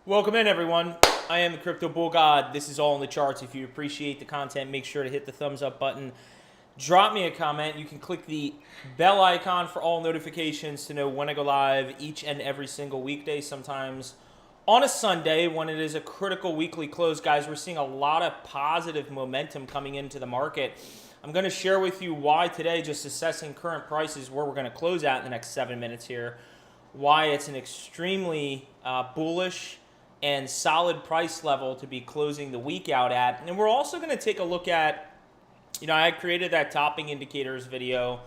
Welcome in, everyone. I am the Crypto Bull God. This is all in the charts. If you appreciate the content, make sure to hit the thumbs up button. Drop me a comment. You can click the bell icon for all notifications to know when I go live each and every single weekday, sometimes on a Sunday when it is a critical weekly close. Guys, we're seeing a lot of positive momentum coming into the market. I'm going to share with you why today, just assessing current prices, where we're going to close at in the next 7 minutes here, why it's an extremely bullish and solid price level to be closing the week out at. And we're also going to take a look at, I created that topping indicators video.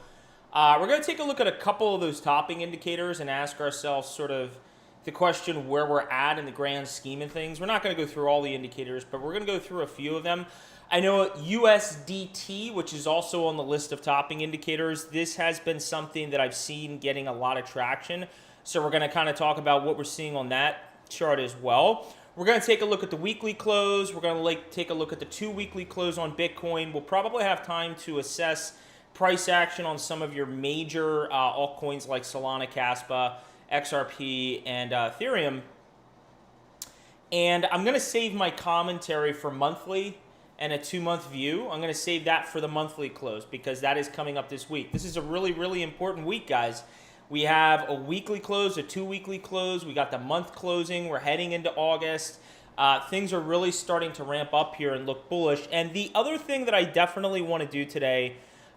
We're going to take a look at a couple of those topping indicators and ask ourselves sort of the question where we're at in the grand scheme of things. We're not going to go through all the indicators, but we're going to go through a few of them. I know USDT, which is also on the list of topping indicators, this has been something that I've seen getting a lot of traction. So we're going to kind of talk about what we're seeing on that chart as well. We're going to take a look at the weekly close. We're going to take a look at the 2 weekly close on Bitcoin. We'll probably have time to assess price action on some of your major altcoins like Solana, Caspa, XRP, and Ethereum. And I'm going to save my commentary for monthly and a 2-month view. I'm going to save that for the monthly close because that is coming up this week. This is a really, really important week, guys. We have a weekly close, a 2 weekly close. We got the month closing. We're heading into August. Things are really starting to ramp up here and look bullish. And the other thing that I definitely want to do today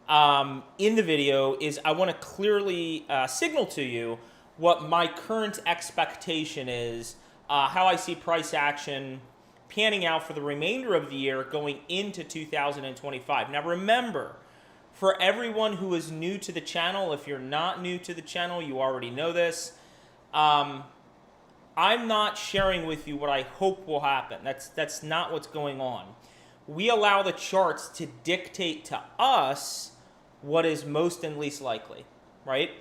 in the video is I want to clearly signal to you what my current expectation is, how I see price action panning out for the remainder of the year going into 2025. Now remember, for everyone who is new to the channel, if you're not new to the channel, you already know this. I'm not sharing with you what I hope will happen. That's not what's going on. We allow the charts to dictate to us what is most and least likely, right?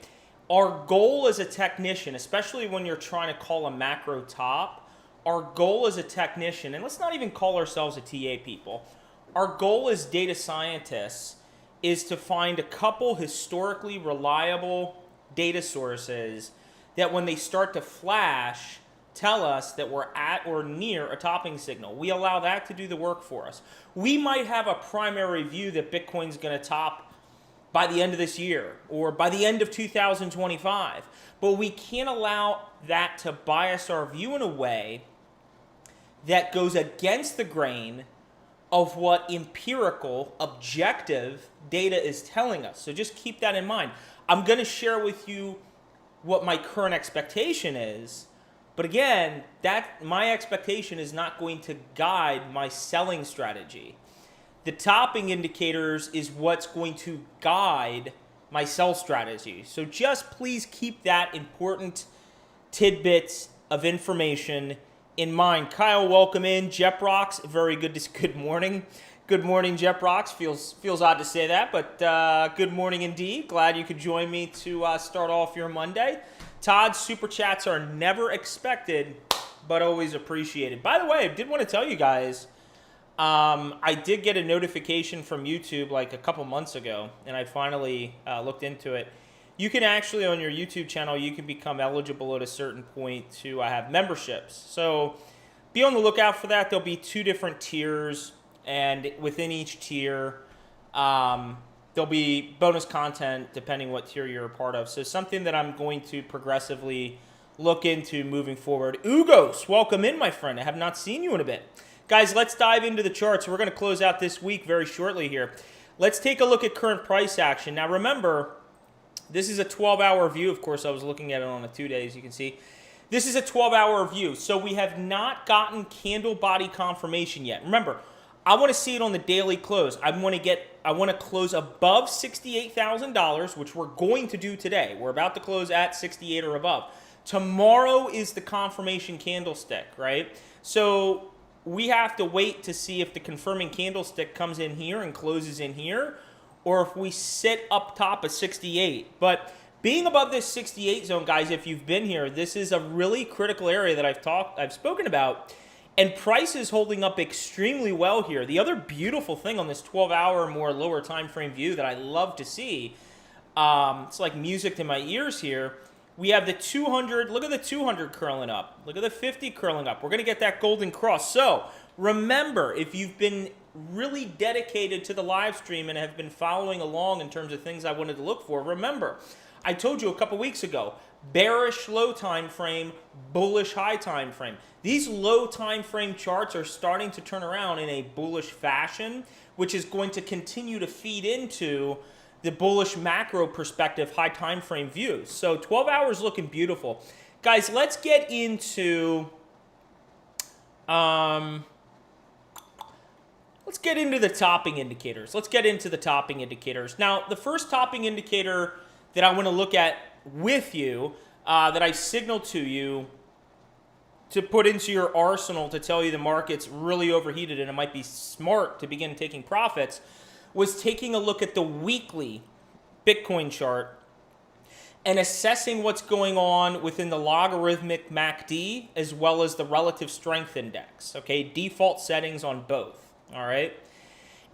Our goal as a technician, especially when you're trying to call a macro top, our goal as a technician, and let's not even call ourselves a TA people, our goal as data scientists is to find a couple historically reliable data sources that when they start to flash, tell us that we're at or near a topping signal. We allow that to do the work for us. We might have a primary view that Bitcoin's going to top by the end of this year or by the end of 2025, but we can't allow that to bias our view in a way that goes against the grain of what empirical, objective data is telling us. So just keep that in mind. I'm going to share with you what my current expectation is, but again, my expectation is not going to guide my selling strategy. The topping indicators is what's going to guide my sell strategy. So just please keep that important tidbits of information in mind. Kyle, welcome in. Jeprox, very good morning. Good morning, Jeprox. Feels odd to say that, but good morning indeed. Glad you could join me to start off your Monday. Todd, super chats are never expected, but always appreciated. By the way, I did want to tell you guys, I did get a notification from YouTube like a couple months ago, and I finally looked into it. You can actually, on your YouTube channel, you can become eligible at a certain point to have memberships. So be on the lookout for that. There'll be 2 different tiers, and within each tier, there'll be bonus content depending what tier you're a part of. So something that I'm going to progressively look into moving forward. Ugos, welcome in, my friend. I have not seen you in a bit. Guys, let's dive into the charts. We're going to close out this week very shortly here. Let's take a look at current price action. Now remember, this is a 12-hour view. Of course, I was looking at it on a 2 days, you can see. This is a 12-hour view, so we have not gotten candle body confirmation yet. Remember, I want to see it on the daily close. I want to close above $68,000, which we're going to do today. We're about to close at 68 or above. Tomorrow is the confirmation candlestick, right? So we have to wait to see if the confirming candlestick comes in here and closes in here, or if we sit up top at 68. But being above this 68 zone, guys, if you've been here, this is a really critical area that I've spoken about, and price is holding up extremely well here. The other beautiful thing on this 12-hour or more lower time frame view that I love to see, it's like music to my ears here, We have the 200. Look at the 200 curling up. Look at the 50 curling up. We're going to get that golden cross. So remember, if you've been really dedicated to the live stream and have been following along in terms of things I wanted to look for, remember, I told you a couple weeks ago, bearish low time frame, bullish high time frame. These low time frame charts are starting to turn around in a bullish fashion, which is going to continue to feed into the bullish macro perspective high time frame views. So 12 hours looking beautiful. Guys, let's get into the topping indicators. Let's get into the topping indicators. Now, the first topping indicator that I want to look at with you, that I signaled to you to put into your arsenal to tell you the market's really overheated and it might be smart to begin taking profits, was taking a look at the weekly Bitcoin chart and assessing what's going on within the logarithmic MACD as well as the relative strength index, okay? Default settings on both, all right?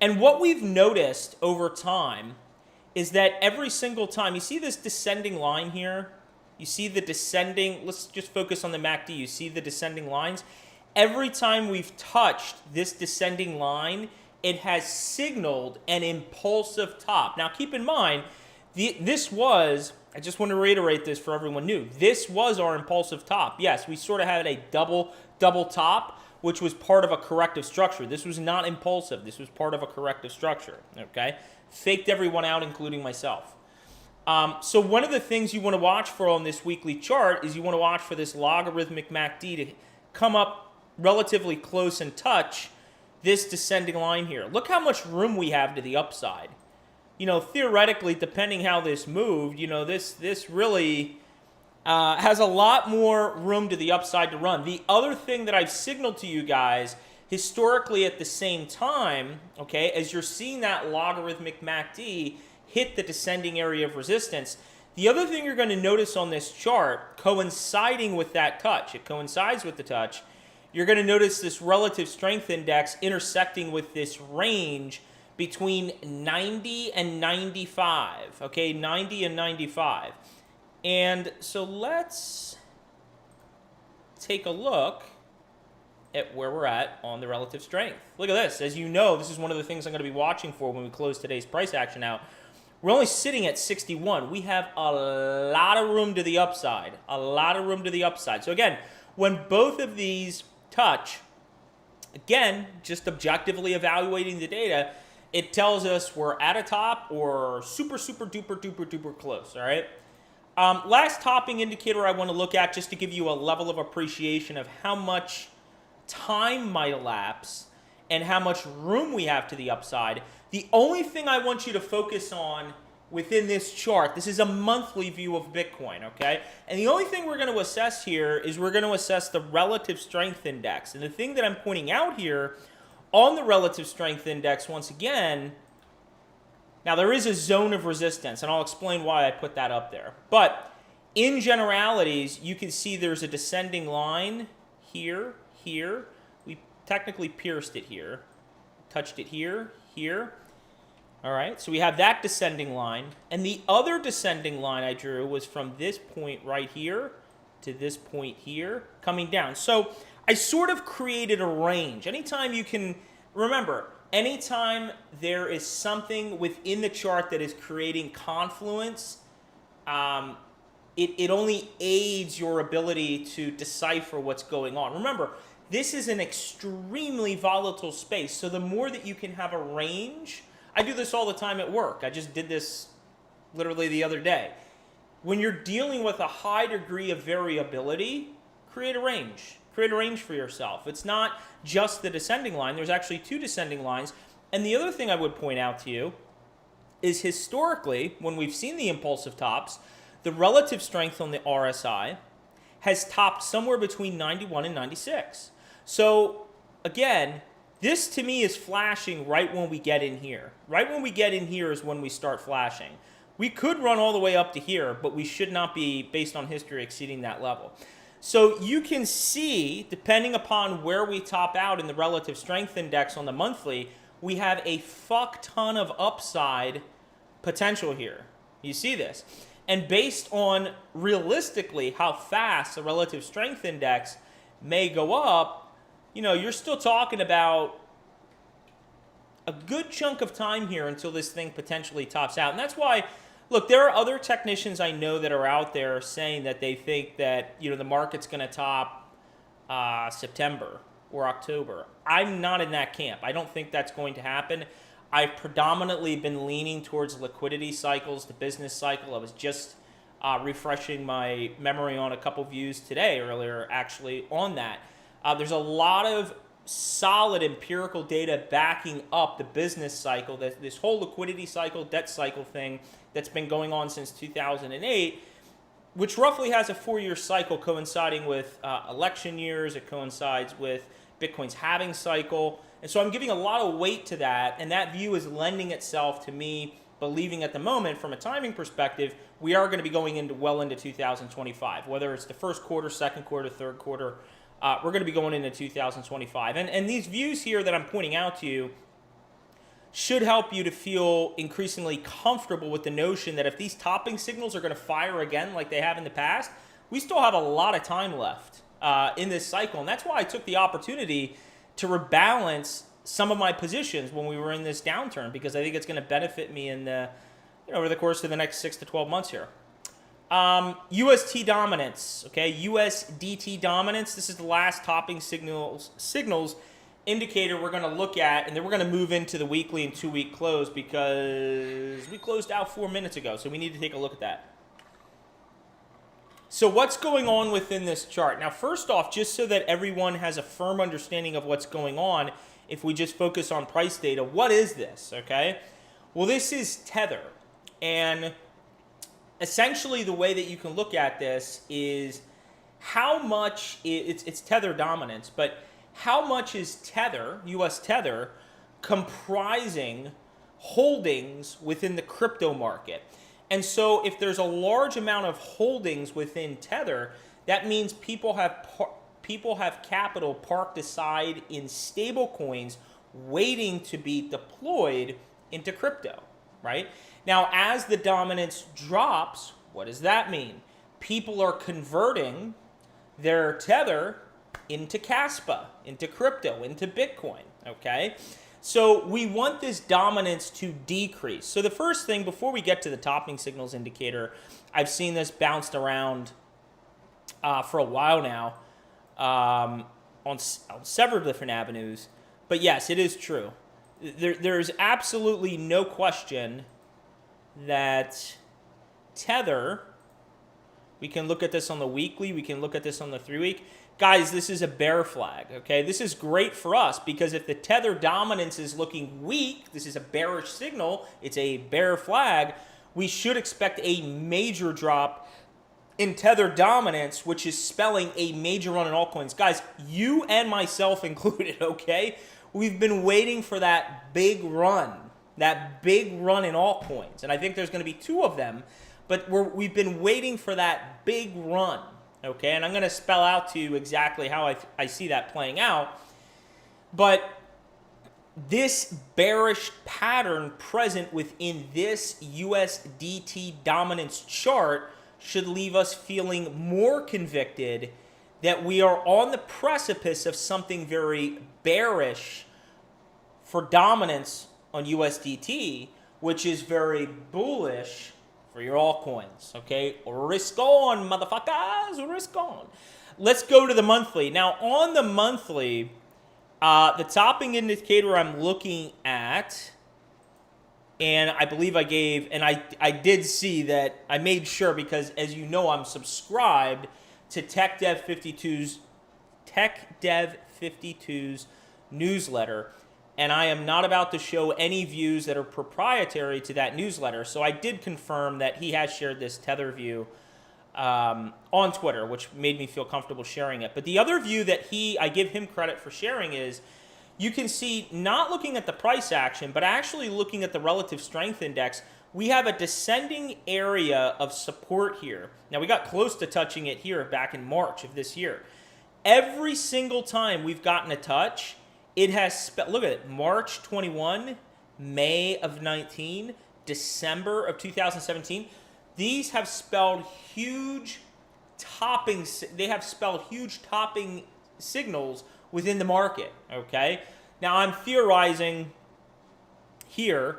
And what we've noticed over time is that every single time, you see this descending line here? You see the descending, let's just focus on the MACD. You see the descending lines? Every time we've touched this descending line, it has signaled an impulsive top. Now keep in mind, this was, I just want to reiterate this for everyone new, this was our impulsive top. Yes, we sort of had a double top, which was part of a corrective structure. This was not impulsive. This was part of a corrective structure, okay? Faked everyone out, including myself. So one of the things you want to watch for on this weekly chart is you want to watch for this logarithmic MACD to come up relatively close and touch this descending line here. Look how much room we have to the upside. You know, theoretically, depending how this moved, you know, this really has a lot more room to the upside to run. The other thing that I've signaled to you guys, historically at the same time, okay, as you're seeing that logarithmic MACD hit the descending area of resistance, the other thing you're going to notice on this chart, coinciding with that touch, it coincides with the touch, you're going to notice this relative strength index intersecting with this range between 90 and 95, okay, 90 and 95. And so let's take a look at where we're at on the relative strength. Look at this. As you know, this is one of the things I'm going to be watching for when we close today's price action out. We're only sitting at 61. We have a lot of room to the upside, a lot of room to the upside. So again, when both of these touch, again, just objectively evaluating the data, it tells us we're at a top or super, super duper, duper, duper close, all right? Last topping indicator I want to look at just to give you a level of appreciation of how much time might elapse and how much room we have to the upside. The only thing I want you to focus on within this chart, this is a monthly view of Bitcoin, okay? And the only thing we're going to assess here is we're going to assess the relative strength index. And the thing that I'm pointing out here on the relative strength index, once again, now there is a zone of resistance, and I'll explain why I put that up there. But in generalities, you can see there's a descending line here, here. We technically pierced it here, touched it here, here. All right, so we have that descending line. And the other descending line I drew was from this point right here to this point here, coming down. So I sort of created a range. Anytime you can, remember, anytime there is something within the chart that is creating confluence, it only aids your ability to decipher what's going on. Remember, this is an extremely volatile space, so the more that you can have a range, I do this all the time at work. I just did this literally the other day. When you're dealing with a high degree of variability, create a range. Create a range for yourself. It's not just the descending line. There's actually two descending lines. And the other thing I would point out to you is historically, when we've seen the impulsive tops, the relative strength on the RSI has topped somewhere between 91 and 96. So again, this to me is flashing right when we get in here. Right when we get in here is when we start flashing. We could run all the way up to here, but we should not be, based on history, exceeding that level. So you can see, depending upon where we top out in the relative strength index on the monthly, we have a fuck ton of upside potential here. You see this. And based on realistically how fast the relative strength index may go up, you're still talking about a good chunk of time here until this thing potentially tops out. And that's why, look, there are other technicians I know that are out there saying that they think that, the market's going to top September or October. I'm not in that camp. I don't think that's going to happen. I've predominantly been leaning towards liquidity cycles, the business cycle. I was just refreshing my memory on a couple views earlier actually on that. There's a lot of solid empirical data backing up the business cycle, this whole liquidity cycle, debt cycle thing that's been going on since 2008, which roughly has a 4-year cycle coinciding with election years. It coincides with Bitcoin's halving cycle. And so I'm giving a lot of weight to that, and that view is lending itself to me believing at the moment, from a timing perspective, we are going to be going into 2025, whether it's the first quarter, second quarter, third quarter. We're going to be going into 2025. And these views here that I'm pointing out to you should help you to feel increasingly comfortable with the notion that if these topping signals are going to fire again like they have in the past, we still have a lot of time left in this cycle. And that's why I took the opportunity to rebalance some of my positions when we were in this downturn, because I think it's going to benefit me in over the course of the next 6 to 12 months here. UST dominance, okay, USDT dominance. This is the last topping signals indicator we're going to look at, and then we're going to move into the weekly and 2-week close because we closed out 4 minutes ago, so we need to take a look at that. So what's going on within this chart? Now, first off, just so that everyone has a firm understanding of what's going on, if we just focus on price data, what is this, okay? Well, this is Tether, and essentially the way that you can look at this is how much, it's Tether dominance, but how much is Tether, US Tether, comprising holdings within the crypto market? And so if there's a large amount of holdings within Tether, that means people have capital parked aside in stable coins waiting to be deployed into crypto, right? Now, as the dominance drops, what does that mean? People are converting their Tether into Caspa, into crypto, into Bitcoin, okay? So we want this dominance to decrease. So the first thing, before we get to the topping signals indicator, I've seen this bounced around for a while now on several different avenues. But yes, it is true. There's absolutely no question that Tether, we can look at this on the weekly, we can look at this on the 3-week. Guys, this is a bear flag, okay? This is great for us because if the Tether dominance is looking weak, this is a bearish signal, it's a bear flag, we should expect a major drop in Tether dominance, which is spelling a major run in altcoins. Guys, you and myself included, okay? We've been waiting for that big run in altcoins. And I think there's going to be 2 of them, but we've been waiting for that big run. Okay, and I'm going to spell out to you exactly how I see that playing out. But this bearish pattern present within this USDT dominance chart should leave us feeling more convicted that we are on the precipice of something very bearish for dominance on USDT, which is very bullish for your altcoins, okay? Risk on, motherfuckers, risk on. Let's go to the monthly. Now, on the monthly, the topping indicator I'm looking at, and I believe I gave, and I did see that, I made sure because, as you know, I'm subscribed to TechDev52's newsletter, and I am not about to show any views that are proprietary to that newsletter. So I did confirm that he has shared this Tether view on Twitter, which made me feel comfortable sharing it. But the other view that I give him credit for sharing is, you can see, not looking at the price action, but actually looking at the relative strength index, we have a descending area of support here. Now, we got close to touching it here back in March of this year. Every single time we've gotten a touch, it has, look at it, March 21, May of 19, December of 2017. these have spelled huge topping. They have spelled huge topping signals within the market. Okay. Now I'm theorizing here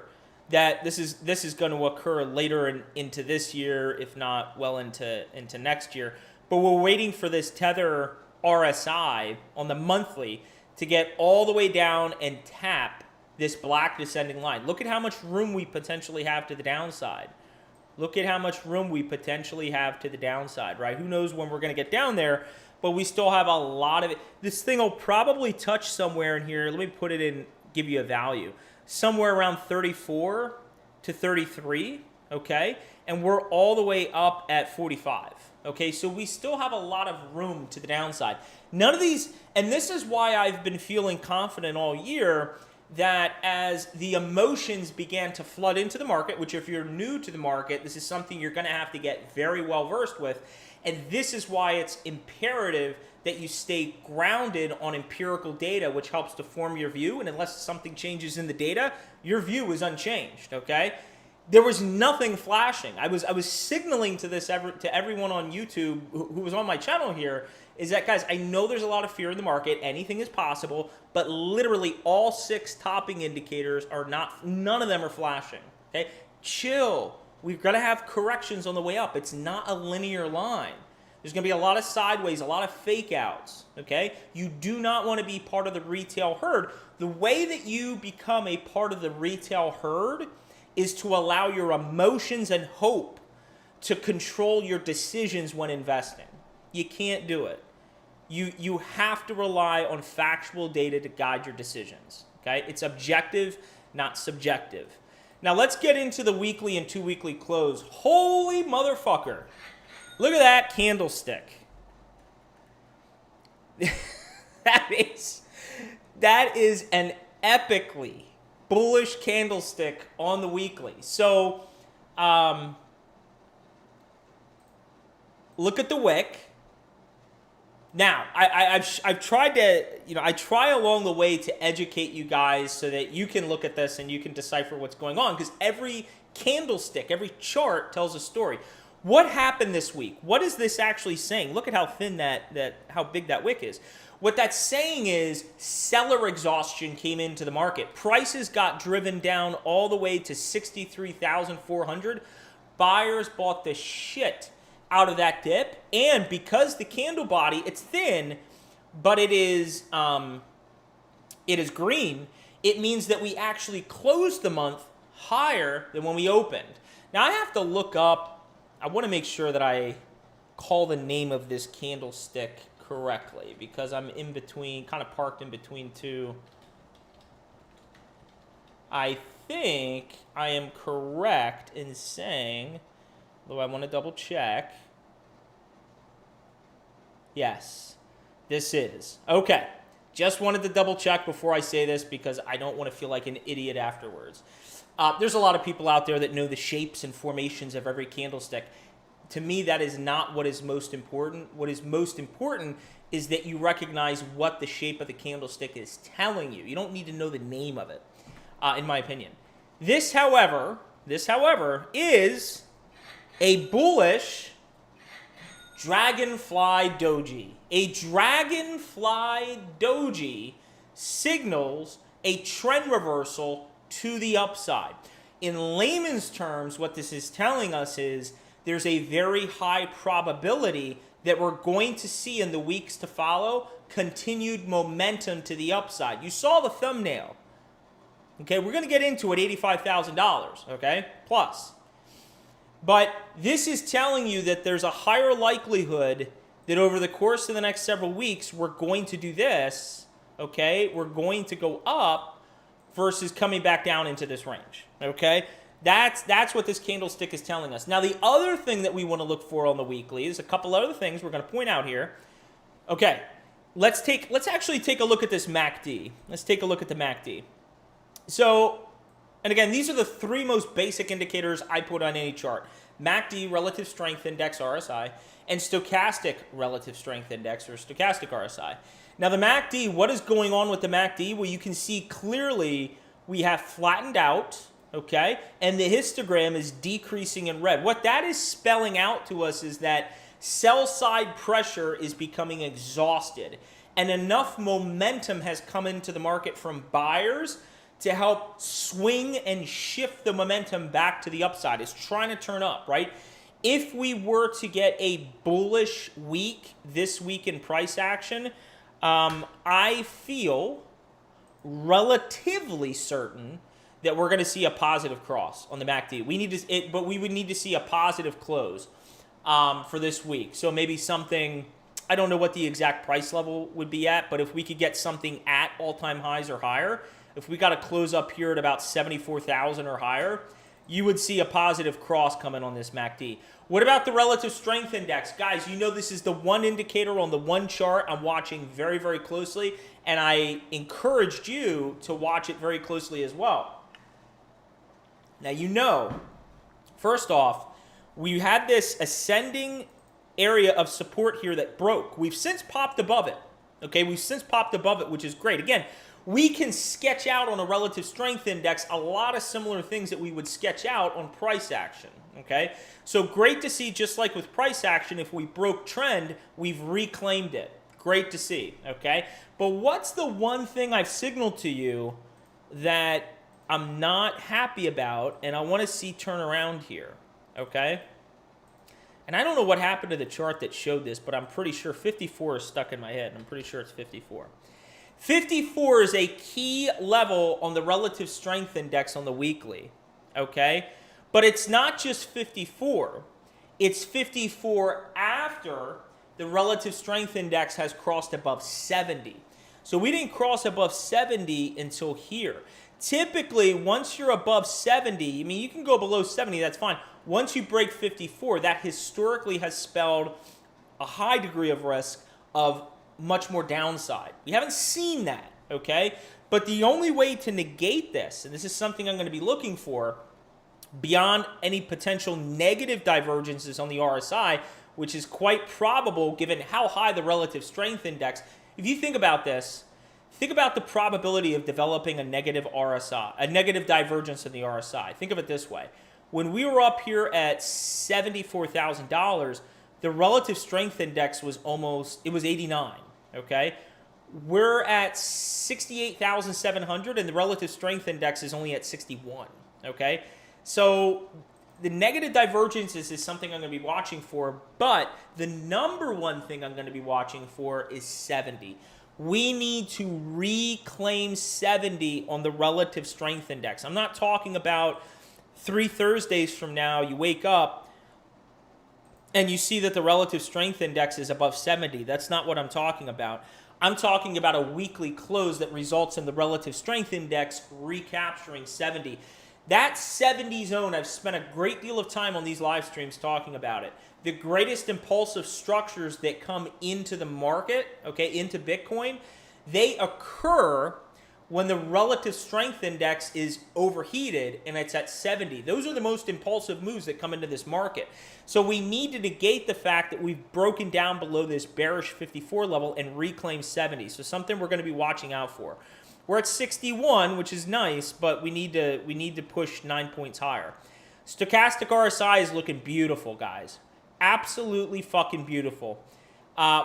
that this is going to occur later into this year, if not well into next year. But we're waiting for this Tether RSI on the monthly to get all the way down and tap this black descending line. Look at how much room we potentially have to the downside. Look at how much room we potentially have to the downside, right? Who knows when we're going to get down there, but we still have a lot of it. This thing will probably touch somewhere in here. Let me put it in, give you a value. Somewhere around 34 to 33, okay? And we're all the way up at 45, okay? So we still have a lot of room to the downside. None of these, and this is why I've been feeling confident all year that as the emotions began to flood into the market, which if you're new to the market, this is something you're going to have to get very well versed with. And this is why it's imperative that you stay grounded on empirical data, which helps to form your view. And unless something changes in the data, your view is unchanged, okay? There was nothing flashing. I was signaling to this to everyone on YouTube who was on my channel here, is that, guys, I know there's a lot of fear in the market. Anything is possible, but literally all 6 topping indicators are not, none of them are flashing, okay? Chill. We're going to have corrections on the way up. It's not a linear line. There's going to be a lot of sideways, a lot of fake outs, okay? You do not want to be part of the retail herd. The way that you become a part of the retail herd is to allow your emotions and hope to control your decisions when investing. You can't do it. You have to rely on factual data to guide your decisions, okay? It's objective, not subjective. Now let's get into the weekly and 2 weekly close. Holy motherfucker. Look at that candlestick. That is an epically bullish candlestick on the weekly. So look at the wick. Now, I've tried to, I try along the way to educate you guys so that you can look at this and you can decipher what's going on, because every candlestick, every chart tells a story. What happened this week? What is this actually saying? Look at how thin how big that wick is. What that's saying is seller exhaustion came into the market. Prices got driven down all the way to 63,400. Buyers bought the shit out of that dip, and because the candle body, it's thin, but it is green, it means that we actually closed the month higher than when we opened. Now I have to look up, I want to make sure that I call the name of this candlestick correctly, because I'm in between, kind of parked in between two. I think I am correct in saying, though I want to double check. Yes, this is. Okay, just wanted to double check before I say this because I don't want to feel like an idiot afterwards. There's a lot of people out there that know the shapes and formations of every candlestick. To me, that is not what is most important. What is most important is that you recognize what the shape of the candlestick is telling you. You don't need to know the name of it, in my opinion. This, however, is a bullish dragonfly doji. A dragonfly doji signals a trend reversal to the upside. In layman's terms, what this is telling us is there's a very high probability that we're going to see in the weeks to follow continued momentum to the upside. You saw the thumbnail. Okay, we're going to get into it, $85,000, okay, plus. But this is telling you that there's a higher likelihood that over the course of the next several weeks, we're going to do this, okay? We're going to go up versus coming back down into this range, okay? That's what this candlestick is telling us. Now, the other thing that we want to look for on the weekly is a couple other things we're going to point out here. Okay, let's actually take a look at this MACD. Let's take a look at the MACD. So, and again, these are the 3 most basic indicators I put on any chart. MACD, Relative Strength Index, RSI, and Stochastic Relative Strength Index, or Stochastic RSI. Now, the MACD, what is going on with the MACD? Well, you can see clearly we have flattened out, okay? And the histogram is decreasing in red. What that is spelling out to us is that sell side pressure is becoming exhausted, and enough momentum has come into the market from buyers to help swing and shift the momentum back to the upside. It's trying to turn up, right? If we were to get a bullish week this week in price action, I feel relatively certain that we're going to see a positive cross on the MACD. But we would need to see a positive close for this week. So maybe something, I don't know what the exact price level would be at, but if we could get something at all-time highs or higher, if we got to close up here at about 74,000 or higher, you would see a positive cross coming on this MACD. What about the relative strength index? Guys, you know this is the one indicator on the one chart I'm watching very, very closely, and I encouraged you to watch it very closely as well. Now, you know, first off, we had this ascending area of support here that broke. We've since popped above it, okay? We've since popped above it, which is great. Again, we can sketch out on a relative strength index a lot of similar things that we would sketch out on price action, okay? So great to see, just like with price action, if we broke trend, we've reclaimed it. Great to see, okay? But what's the one thing I've signaled to you that I'm not happy about and I want to see turn around here, okay? And I don't know what happened to the chart that showed this, but I'm pretty sure 54 is stuck in my head. I'm pretty sure it's 54. 54 is a key level on the relative strength index on the weekly, okay? But it's not just 54. It's 54 after the relative strength index has crossed above 70. So we didn't cross above 70 until here. Typically, once you're above 70, I mean, you can go below 70, that's fine. Once you break 54, that historically has spelled a high degree of risk of much more downside. We haven't seen that, okay? But the only way to negate this, and this is something I'm going to be looking for, beyond any potential negative divergences on the RSI, which is quite probable given how high the relative strength index, if you think about this, think about the probability of developing a negative RSI, a negative divergence in the RSI. Think of it this way. When we were up here at $74,000, the relative strength index was it was 89, okay? We're at 68,700 and the relative strength index is only at 61, okay? So the negative divergences is something I'm going to be watching for, but the number one thing I'm going to be watching for is 70. We need to reclaim 70 on the relative strength index. I'm not talking about 3 Thursdays from now, you wake up and you see that the relative strength index is above 70. That's not what I'm talking about. I'm talking about a weekly close that results in the relative strength index recapturing 70. That 70 zone, I've spent a great deal of time on these live streams talking about it. The greatest impulsive structures that come into the market, okay, into Bitcoin, they occur when the relative strength index is overheated and it's at 70. Those are the most impulsive moves that come into this market. So we need to negate the fact that we've broken down below this bearish 54 level and reclaim 70. So something we're going to be watching out for. We're at 61, which is nice, but we need to push 9 points higher. Stochastic RSI is looking beautiful, guys. Absolutely fucking beautiful.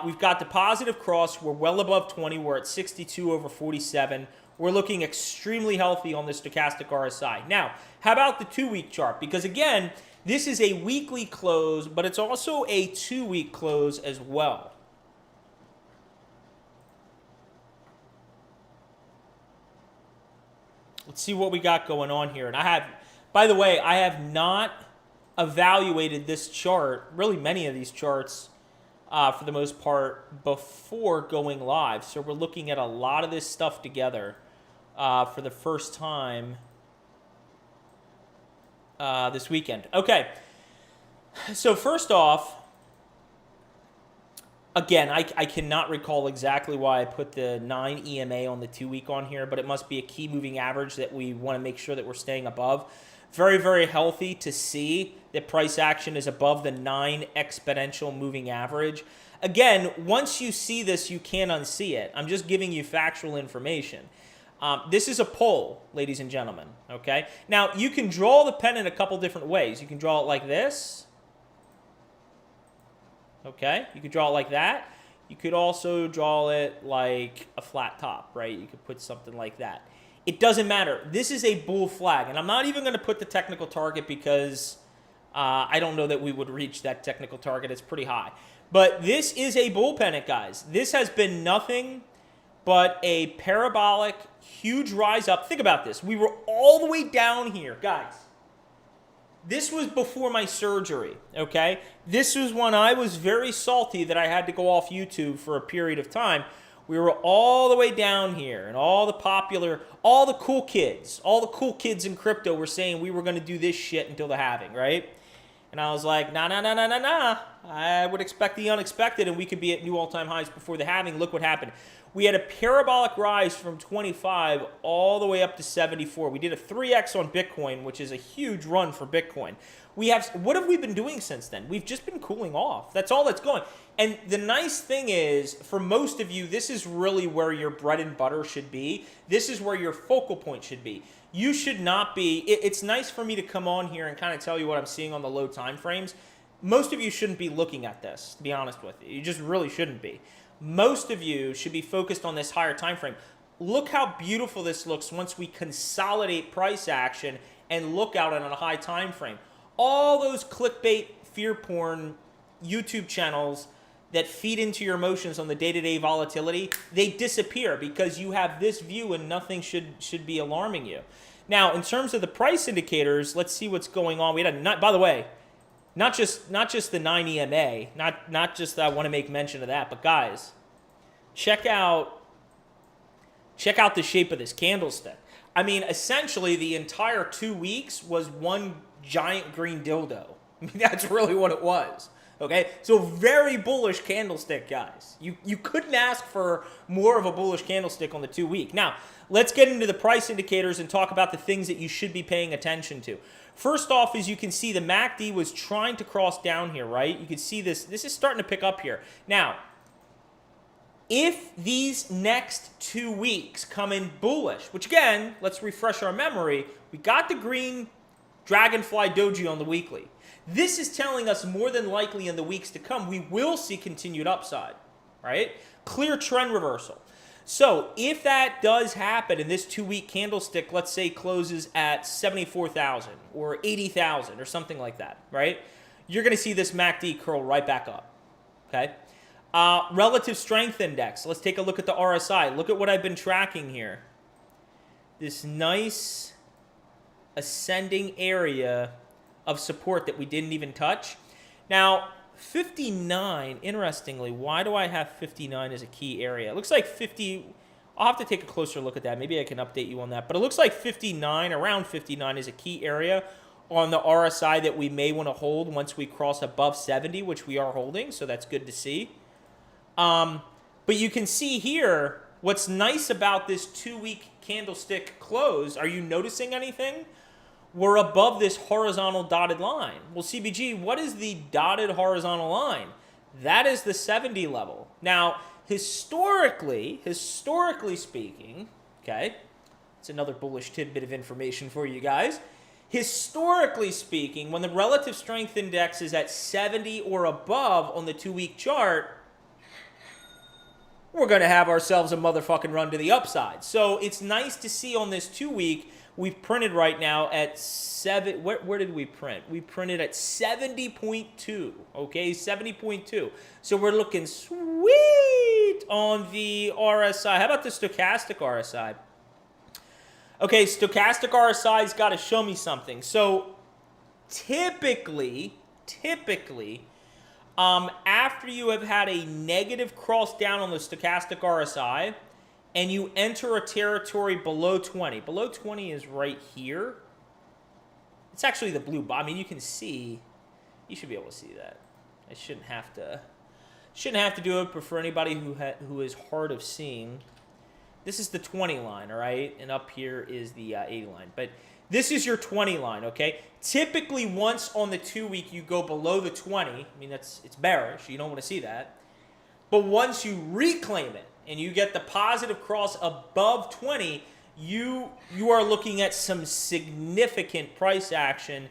We've got the positive cross. We're well above 20. We're at 62 over 47. We're looking extremely healthy on the stochastic RSI. Now, how about the 2-week chart? Because again, this is a weekly close, but it's also a 2-week close as well. Let's see what we got going on here. And by the way, I have not evaluated this chart, really many of these charts, for the most part, before going live. So we're looking at a lot of this stuff together for the first time this weekend. Okay, so first off, again, I cannot recall exactly why I put the 9 EMA on the 2-week on here, but it must be a key moving average that we want to make sure that we're staying above. Very, very healthy to see that price action is above the 9 exponential moving average. Again, once you see this, you can't unsee it. I'm just giving you factual information. This is a pole, ladies and gentlemen, okay? Now, you can draw the pennant a couple different ways. You can draw it like this, okay? You could draw it like that. You could also draw it like a flat top, right? You could put something like that. It doesn't matter. This is a bull flag, and I'm not even going to put the technical target because I don't know that we would reach that technical target. It's pretty high. But this is a bull pennant, guys. This has been nothing but a parabolic, huge rise up. Think about this. We were all the way down here, guys. This was before my surgery, okay? This was when I was very salty that I had to go off YouTube for a period of time. We were all the way down here, and all the cool kids in crypto were saying we were going to do this shit until the halving, right? And I was like, nah. I would expect the unexpected, and we could be at new all-time highs before the halving. Look what happened. We had a parabolic rise from 25 all the way up to 74. We did a 3x on Bitcoin, which is a huge run for Bitcoin. What have we been doing since then? We've just been cooling off. That's all that's going. And the nice thing is, for most of you, this is really where your bread and butter should be. This is where your focal point should be. You should not be. It's nice for me to come on here and kind of tell you what I'm seeing on the low time frames. Most of you shouldn't be looking at this, to be honest with you. You just really shouldn't be. Most of you should be focused on this higher time frame. Look how beautiful this looks once we consolidate price action and look out on a high time frame. All those clickbait, fear porn YouTube channels that feed into your emotions on the day-to-day volatility, they disappear because you have this view and nothing should be alarming you. Now, in terms of the price indicators, let's see what's going on. We had by the way, not just the 9 EMA, not just that I want to make mention of that, but guys, check out the shape of this candlestick. I mean, essentially the entire 2 weeks was one giant green dildo. I mean, that's really what it was. Okay, so very bullish candlestick, guys. You couldn't ask for more of a bullish candlestick on the 2 week. Now, let's get into the price indicators and talk about the things that you should be paying attention to. First off, as you can see, the MACD was trying to cross down here, right? You can see this. This is starting to pick up here. Now, if these next 2 weeks come in bullish, which again, let's refresh our memory, we got the green dragonfly doji on the weekly. This is telling us more than likely in the weeks to come, we will see continued upside, right? Clear trend reversal. So if that does happen and this 2 week candlestick, let's say, closes at 74,000 or 80,000 or something like that, right? You're going to see this MACD curl right back up, okay? Relative strength index. Let's take a look at the RSI. Look at what I've been tracking here. This nice ascending area of support that we didn't even touch. Now, 59, interestingly, why do I have 59 as a key area? It looks like 50, I'll have to take a closer look at that. Maybe I can update you on that. But it looks like 59, around 59 is a key area on the RSI that we may want to hold once we cross above 70, which we are holding, so that's good to see. But you can see here, what's nice about this 2 week candlestick close, are you noticing anything? We're above this horizontal dotted line. Well, CBG, what is the dotted horizontal line? That is the 70 level. Now, historically speaking, okay, it's another bullish tidbit of information for you guys. Historically speaking, when the relative strength index is at 70 or above on the 2 week chart, we're going to have ourselves a motherfucking run to the upside. So it's nice to see on this 2 week, we've printed right now at where did we print? We printed at 70.2, okay, 70.2. So we're looking sweet on the RSI. How about the stochastic RSI? Okay, stochastic RSI's got to show me something. So typically, after you have had a negative cross down on the stochastic RSI, and you enter a territory below 20. Below 20 is right here. It's actually the blue bar. I mean, you can see. You should be able to see that. I shouldn't have to do it, but for anybody who is hard of seeing, this is the 20 line, all right? And up here is the 80 line. But this is your 20 line, okay? Typically, once on the 2 week you go below the 20, I mean, it's bearish. You don't want to see that. But once you reclaim it, and you get the positive cross above 20, you are looking at some significant price action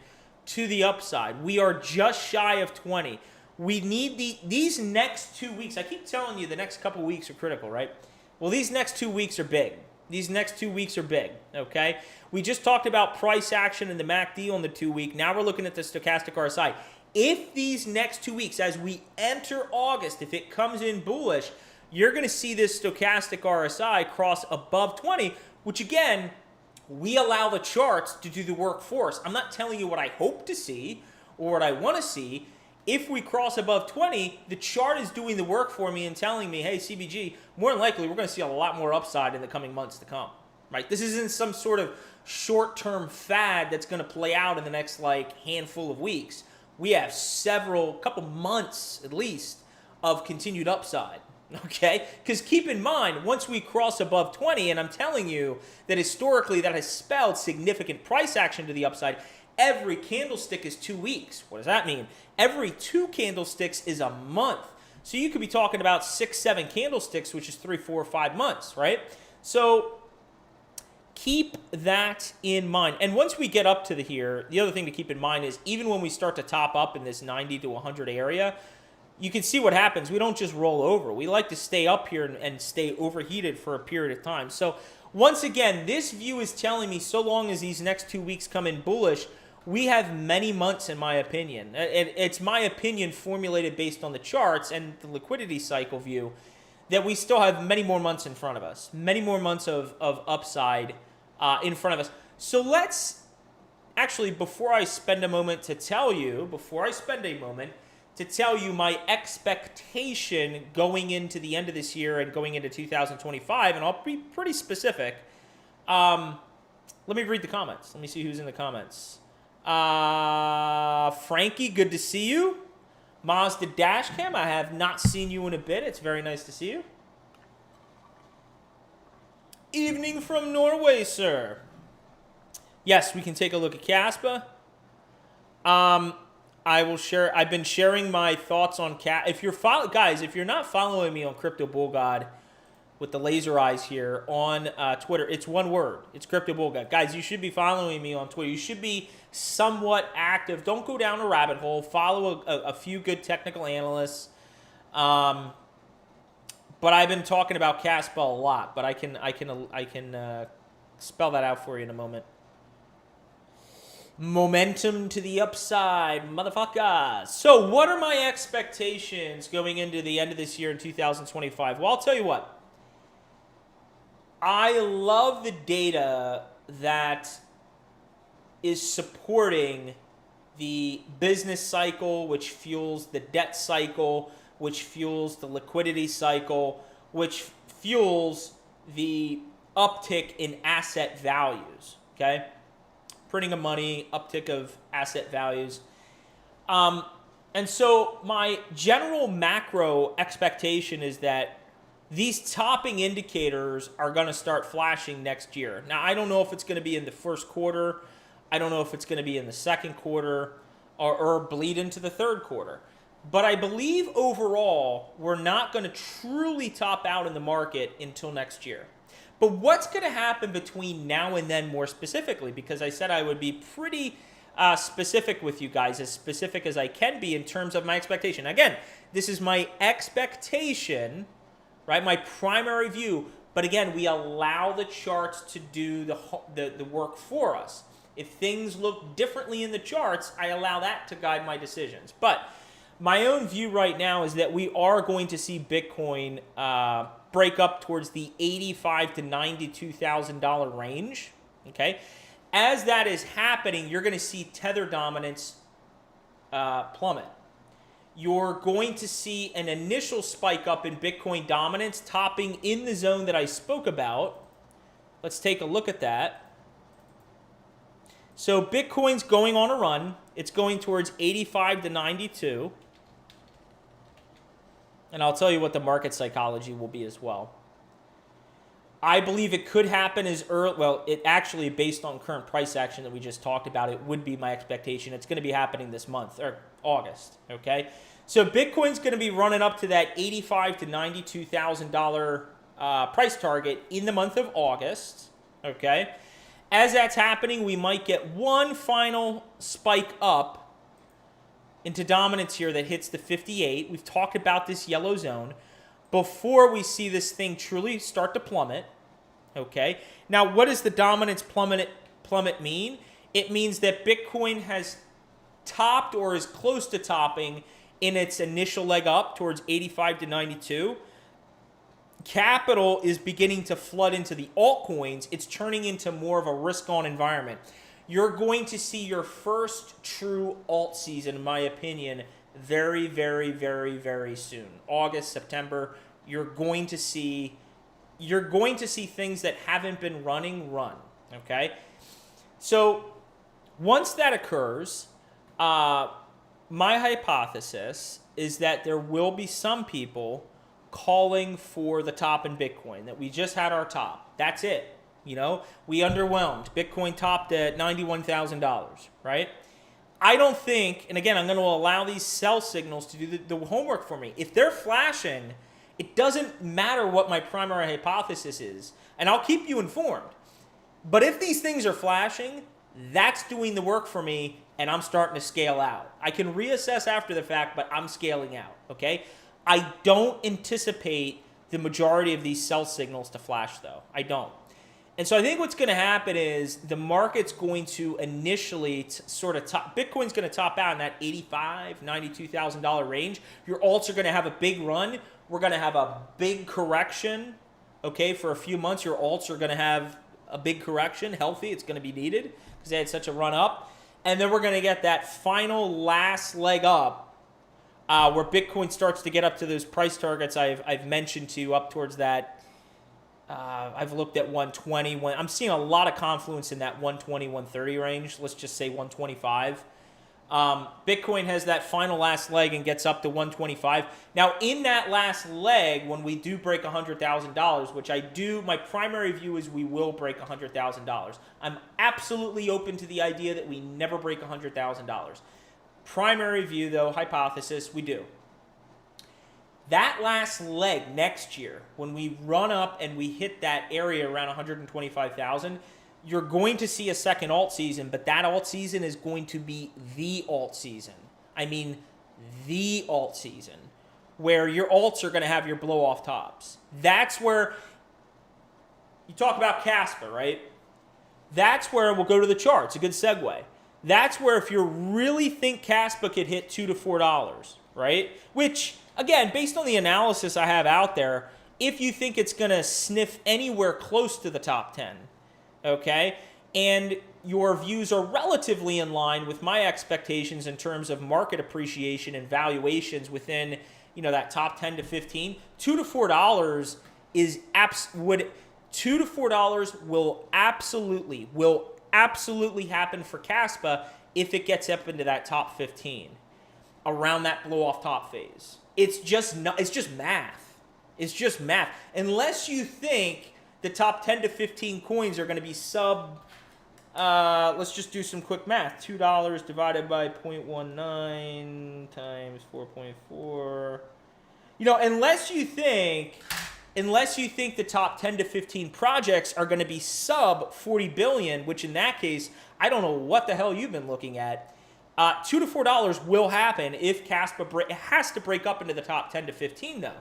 to the upside. We are just shy of 20. We need these next 2 weeks. I keep telling you the next couple weeks are critical, right? Well, these next 2 weeks are big. These next 2 weeks are big, okay? We just talked about price action in the MACD on the 2 week. Now we're looking at the stochastic RSI. If these next 2 weeks, as we enter August, if it comes in bullish, you're going to see this stochastic RSI cross above 20, which again, we allow the charts to do the work for us. I'm not telling you what I hope to see or what I want to see. If we cross above 20, the chart is doing the work for me and telling me, hey, CBG, more than likely, we're going to see a lot more upside in the coming months to come, right? This isn't some sort of short-term fad that's going to play out in the next, handful of weeks. We have couple months at least, of continued upside, okay? Because keep in mind, once we cross above 20, and I'm telling you that historically that has spelled significant price action to the upside, every candlestick is 2 weeks. What does that mean? Every 2 candlesticks is a month. So you could be talking about 6, 7 candlesticks, which is 3, 4, 5 months, right? So keep that in mind. And once we get up to here, the other thing to keep in mind is even when we start to top up in this 90 to 100 area, you can see what happens. We don't just roll over. We like to stay up here and stay overheated for a period of time. So once again, this view is telling me so long as these next 2 weeks come in bullish, we have many months, in my opinion. It's my opinion formulated based on the charts and the liquidity cycle view that we still have many more months in front of us, many more months of upside in front of us. So let's actually, before I spend a moment to tell you my expectation going into the end of this year and going into 2025, and I'll be pretty specific. Let me read the comments. Let me see who's in the comments. Frankie, good to see you. Mazda Dashcam, I have not seen you in a bit. It's very nice to see you. Evening from Norway, sir. Yes, we can take a look at Caspa. I will share. I've been sharing my thoughts on if you're guys, if you're not following me on Crypto Bull God with the laser eyes here on Twitter, it's one word. It's Crypto Bull God. Guys, you should be following me on Twitter. You should be somewhat active. Don't go down a rabbit hole. Follow a few good technical analysts. But I've been talking about Caspa a lot. But I can spell that out for you in a moment. Momentum to the upside, motherfuckers. So what are my expectations going into the end of this year in 2025? Well, I'll tell you what. I love the data that is supporting the business cycle, which fuels the debt cycle, which fuels the liquidity cycle, which fuels the uptick in asset values, okay? Printing of money, uptick of asset values. And so my general macro expectation is that these topping indicators are going to start flashing next year. Now, I don't know if it's going to be in the first quarter. I don't know if it's going to be in the second quarter or bleed into the third quarter. But I believe overall, we're not going to truly top out in the market until next year. But what's going to happen between now and then more specifically? Because I said I would be pretty specific with you guys, as specific as I can be in terms of my expectation. Again, this is my expectation, right? My primary view. But again, we allow the charts to do the work for us. If things look differently in the charts, I allow that to guide my decisions. But my own view right now is that we are going to see Bitcoin break up towards the $85,000 to $92,000 range. Okay, as that is happening, you're going to see tether dominance plummet. You're going to see an initial spike up in Bitcoin dominance, topping in the zone that I spoke about. Let's take a look at that. So Bitcoin's going on a run. It's going towards 85 to 92. And I'll tell you what the market psychology will be as well. I believe it could happen as early. Well, it actually, based on current price action that we just talked about, it would be my expectation. It's going to be happening this month, or August, okay? So Bitcoin's going to be running up to that $85,000 to $92,000 price target in the month of August, okay? As that's happening, we might get one final spike up into dominance here that hits the 58. We've talked about this yellow zone before we see this thing truly start to plummet, okay? Now, what does the dominance plummet mean? It means that Bitcoin has topped or is close to topping in its initial leg up towards 85 to 92. Capital is beginning to flood into the altcoins. It's turning into more of a risk-on environment. You're going to see your first true alt season, in my opinion, very, very, very, very soon. August, September, you're going to see things that haven't been running run, okay? So once that occurs, my hypothesis is that there will be some people calling for the top in Bitcoin, that we just had our top. That's it. You know, we underwhelmed. Bitcoin topped at $91,000, right? I don't think, and again, I'm going to allow these sell signals to do the homework for me. If they're flashing, it doesn't matter what my primary hypothesis is, and I'll keep you informed. But if these things are flashing, that's doing the work for me, and I'm starting to scale out. I can reassess after the fact, but I'm scaling out, okay? I don't anticipate the majority of these sell signals to flash, though. I don't. And so I think what's going to happen is the market's going to initially sort of top. Bitcoin's going to top out in that $85,000, $92,000 range. Your alts are going to have a big run. We're going to have a big correction, okay? For a few months, your alts are going to have a big correction, healthy. It's going to be needed because they had such a run up. And then we're going to get that final last leg up where Bitcoin starts to get up to those price targets I've mentioned to you, up towards that. I've looked at 120. I'm seeing a lot of confluence in that 120, 130 range. Let's just say 125. Bitcoin has that final last leg and gets up to 125. Now, in that last leg, when we do break $100,000, which I do, my primary view is we will break $100,000. I'm absolutely open to the idea that we never break $100,000. Primary view, though, hypothesis, we do. That last leg next year, when we run up and we hit that area around 125,000, you're going to see a second alt season, but that alt season is going to be the alt season. I mean, the alt season, where your alts are going to have your blow-off tops. That's where you talk about Casper, right? That's where we'll go to the chart. It's a good segue. That's where if you really think Casper could hit $2 to $4, right? Which, again, based on the analysis I have out there, if you think it's going to sniff anywhere close to the top 10, okay, and your views are relatively in line with my expectations in terms of market appreciation and valuations within, you know, that top 10 to 15, $2 to $4 is $2 to $4 will absolutely happen for Caspa if it gets up into that top 15 around that blow off top phase. It's just math. It's just math. Unless you think the top 10 to 15 coins are going to be sub, let's just do some quick math. $2 divided by 0.19 times 4.4. You know, unless you think the top 10 to 15 projects are going to be sub 40 billion, which in that case, I don't know what the hell you've been looking at. $2 to $4 will happen if Caspa it has to break up into the top 10 to 15 though.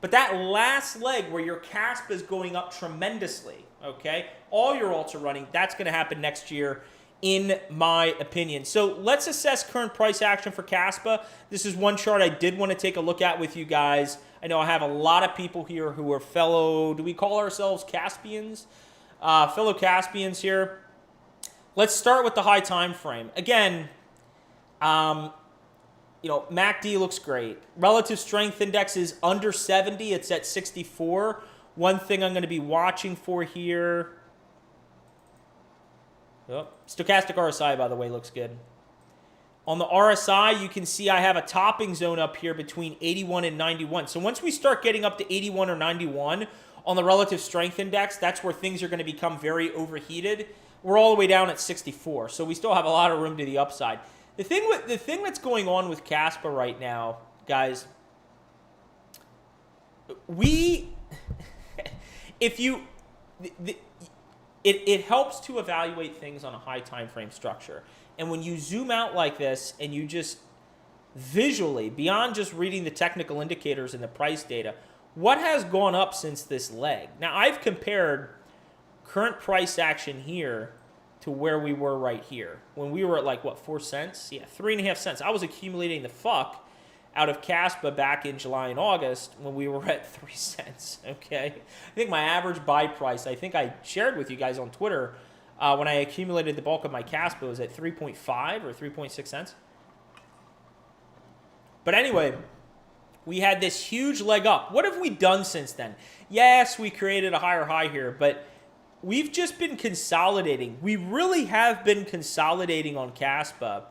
But that last leg where your Caspa is going up tremendously, okay, all your alts are running, that's going to happen next year, in my opinion. So let's assess current price action for Caspa. This is one chart I did want to take a look at with you guys. I know I have a lot of people here who are fellow, do we call ourselves Caspians? Fellow Caspians here. Let's start with the high time frame. Again, you know, MACD looks great. Relative strength index is under 70. It's at 64. One thing I'm going to be watching for here. Oh, stochastic RSI, by the way, looks good. On the RSI, you can see I have a topping zone up here between 81 and 91. So once we start getting up to 81 or 91 on the relative strength index, that's where things are going to become very overheated. We're all the way down at 64, so we still have a lot of room to the upside. The thing that's going on with Caspa right now, guys, it helps to evaluate things on a high time frame structure. And when you zoom out like this and you just visually, beyond just reading the technical indicators and the price data, what has gone up since this leg? Now, I've compared current price action here to where we were right here. When we were at like, what, 4 cents? Yeah, 3.5 cents. I was accumulating the fuck out of Caspa back in July and August when we were at 3 cents, okay? I think my average buy price, I think I shared with you guys on Twitter, when I accumulated the bulk of my Caspa, was at 3.5 or 3.6 cents. But anyway, we had this huge leg up. What have we done since then? Yes, we created a higher high here, but we've just been consolidating. We really have been consolidating on Caspa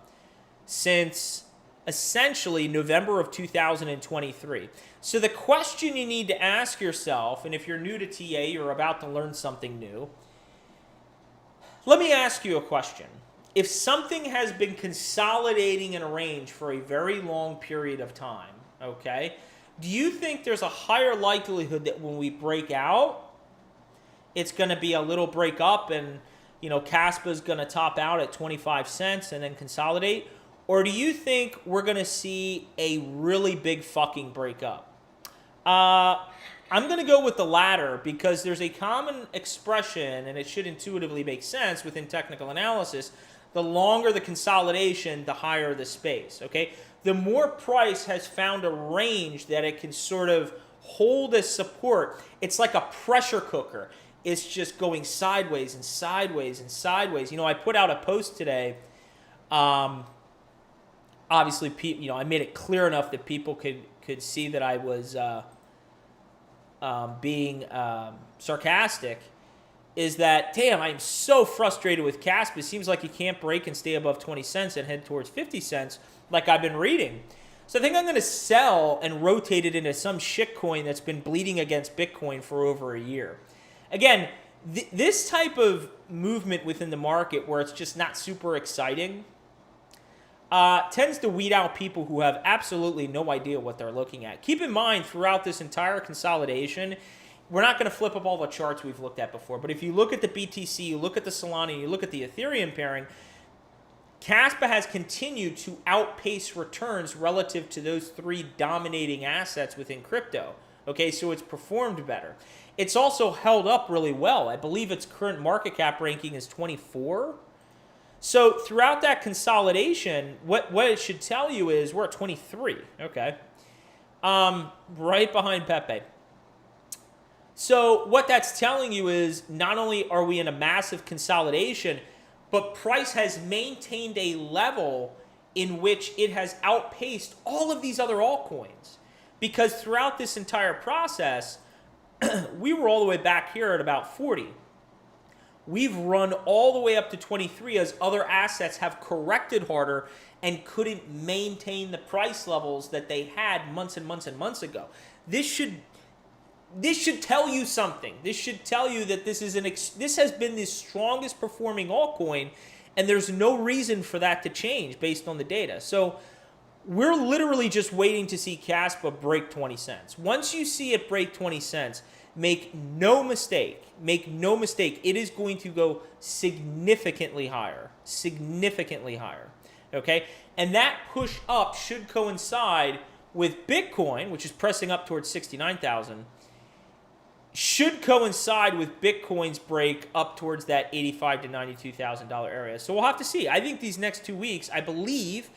since essentially November of 2023. So the question you need to ask yourself, and if you're new to TA, you're about to learn something new, let me ask you a question. If something has been consolidating in a range for a very long period of time, okay, do you think there's a higher likelihood that when we break out, it's going to be a little break up and, you know, Caspa's going to top out at 25 cents and then consolidate? Or do you think we're going to see a really big fucking breakup? I'm going to go with the latter because there's a common expression, and it should intuitively make sense within technical analysis. The longer the consolidation, the higher the space, okay? The more price has found a range that it can sort of hold as support, it's like a pressure cooker. It's just going sideways and sideways and sideways. You know, I put out a post today. Obviously, you know, I made it clear enough that people could see that I was being sarcastic. Is that, damn, I'm so frustrated with Caspa. It seems like you can't break and stay above 20 cents and head towards 50 cents like I've been reading. So I think I'm going to sell and rotate it into some shitcoin that's been bleeding against Bitcoin for over a year. Again, this type of movement within the market where it's just not super exciting tends to weed out people who have absolutely no idea what they're looking at. Keep in mind, throughout this entire consolidation, we're not going to flip up all the charts we've looked at before, but if you look at the BTC, you look at the Solana, you look at the Ethereum pairing, Caspa has continued to outpace returns relative to those three dominating assets within crypto. Okay, so it's performed better. It's also held up really well. I believe its current market cap ranking is 24. So throughout that consolidation, what it should tell you is we're at 23. Okay, right behind Pepe. So what that's telling you is not only are we in a massive consolidation, but price has maintained a level in which it has outpaced all of these other altcoins. Because throughout this entire process, we were all the way back here at about 40. We've run all the way up to 23 as other assets have corrected harder and couldn't maintain the price levels that they had months and months and months ago. This should tell you something. This should tell you that this has been the strongest performing altcoin, and there's no reason for that to change based on the data. So we're literally just waiting to see Caspa break 20 cents. Once you see it break 20 cents, make no mistake, it is going to go significantly higher, okay? And that push up should coincide with Bitcoin, which is pressing up towards 69,000, should coincide with Bitcoin's break up towards that $85,000 to $92,000 area. So we'll have to see. I think these next 2 weeks, I believe,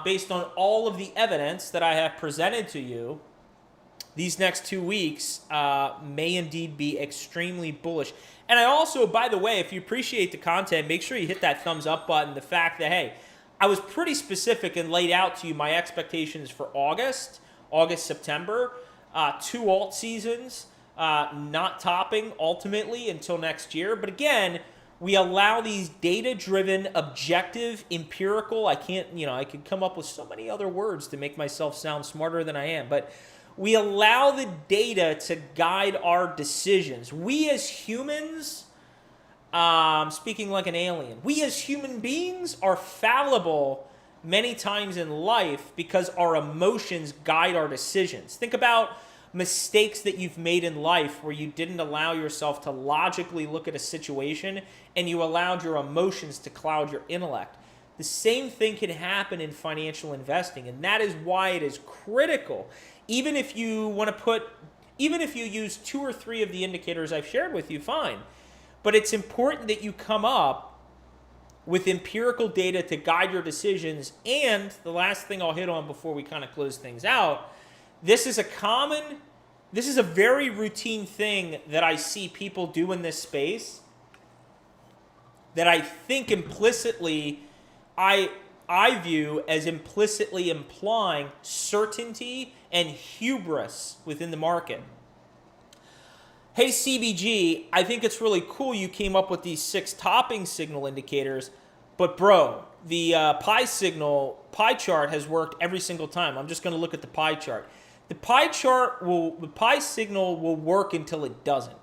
based on all of the evidence that I have presented to you, these next 2 weeks may indeed be extremely bullish. And I also, by the way, if you appreciate the content, make sure you hit that thumbs up button. The fact that, hey, I was pretty specific and laid out to you my expectations for August, September, 2 alt seasons, not topping ultimately until next year. But again, we allow these data-driven, objective, empirical, I could come up with so many other words to make myself sound smarter than I am, but we allow the data to guide our decisions. We as humans, speaking like an alien, we as human beings are fallible many times in life because our emotions guide our decisions. Think about mistakes that you've made in life where you didn't allow yourself to logically look at a situation and you allowed your emotions to cloud your intellect. The same thing can happen in financial investing, and that is why it is critical. Even if you use 2 or 3 of the indicators I've shared with you, fine. But it's important that you come up with empirical data to guide your decisions. And the last thing I'll hit on before we kind of close things out, this is a very routine thing that I see people do in this space that I think implicitly I view as implicitly implying certainty and hubris within the market. Hey CBG, I think it's really cool you came up with these 6 topping signal indicators, but bro, the pie chart has worked every single time. I'm just going to look at the pie chart. The pie signal will work until it doesn't.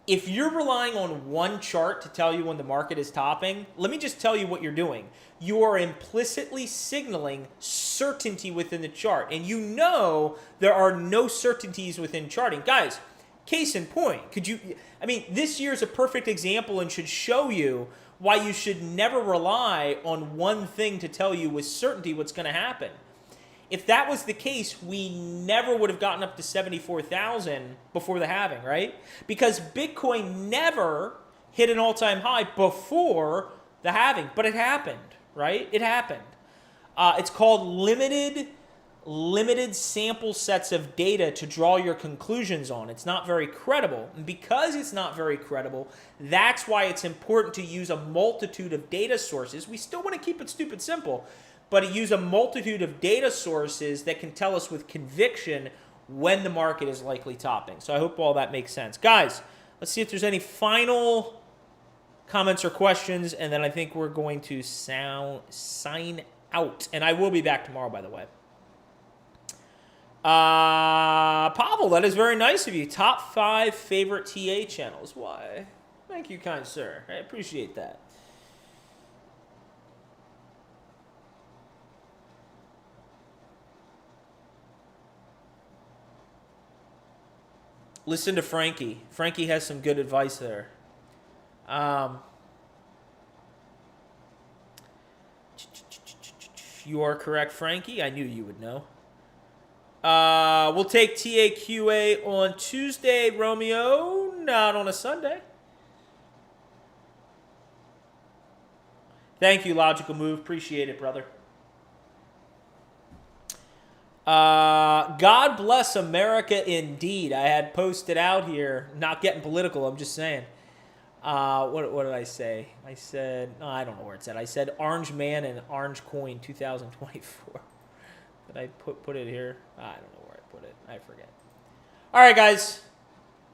If you're relying on one chart to tell you when the market is topping, let me just tell you what you're doing. You are implicitly signaling certainty within the chart. And you know there are no certainties within charting. Guys, case in point, this year is a perfect example and should show you why you should never rely on one thing to tell you with certainty what's going to happen. If that was the case, we never would have gotten up to 74,000 before the halving, right? Because Bitcoin never hit an all-time high before the halving, but it happened, right? It happened. It's called limited sample sets of data to draw your conclusions on. It's not very credible. And because it's not very credible, that's why it's important to use a multitude of data sources. We still want to keep it stupid simple, but use a multitude of data sources that can tell us with conviction when the market is likely topping. So I hope all that makes sense. Guys, let's see if there's any final comments or questions, and then I think we're going to sign out. And I will be back tomorrow, by the way. Pavel, that is very nice of you. Top 5 favorite TA channels. Why? Thank you, kind sir. I appreciate that. Listen to Frankie. Frankie has some good advice there. You are correct, Frankie. I knew you would know. We'll take TAQA on Tuesday, Romeo, not on a Sunday. Thank you, Logical Move. Appreciate it, brother. God bless America indeed. I had posted out here, not getting political, I'm just saying. What did I say? I said, I don't know where it's at. I said Orange Man and Orange Coin 2024. Did I put it here? I don't know where I put it. I forget. All right, guys.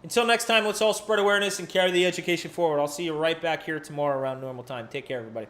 Until next time, let's all spread awareness and carry the education forward. I'll see you right back here tomorrow around normal time. Take care, everybody.